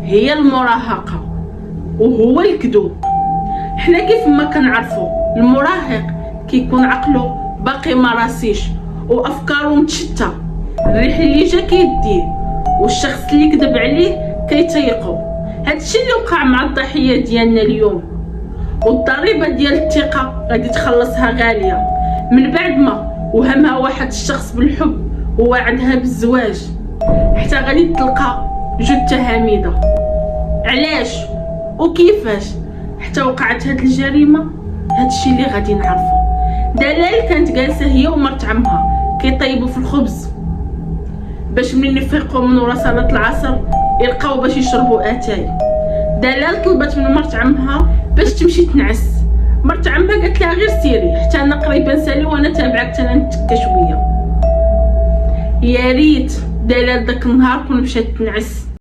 هي المراهقة وهو الكذوب. حنا كيف ما كنعرفو المراهق كيكون عقله باقي ما راسيش وافكاره متشتته، الريح اللي جا كيديه والشخص اللي كذب عليه كيتيقو. هادشي اللي وقع مع الضحيه ديالنا اليوم، والضريبه ديال الثقه غادي تخلصها غاليه من بعد ما وهمها واحد الشخص بالحب ووعدها بالزواج، حتى غادي تلقى جثه هامده. علاش وكيفاش حتى وقعت هاد الجريمه؟ هادشي اللي غادي نعرفو. دلال كانت جالسه هي ومرت عمها كيطيبوا في الخبز باش منين يفيقوا من ورا صلاه العصر يلقاو باش يشربوا اتاي. دلال طلبت من مرت عمها باش تمشي تنعس. مرت عمها قالت لها غير سيري حتى انا قريبه نسالي وانا تابعك حتى انا نتكا شويه. يا ريت دلال داك النهار كون مشات تنعس.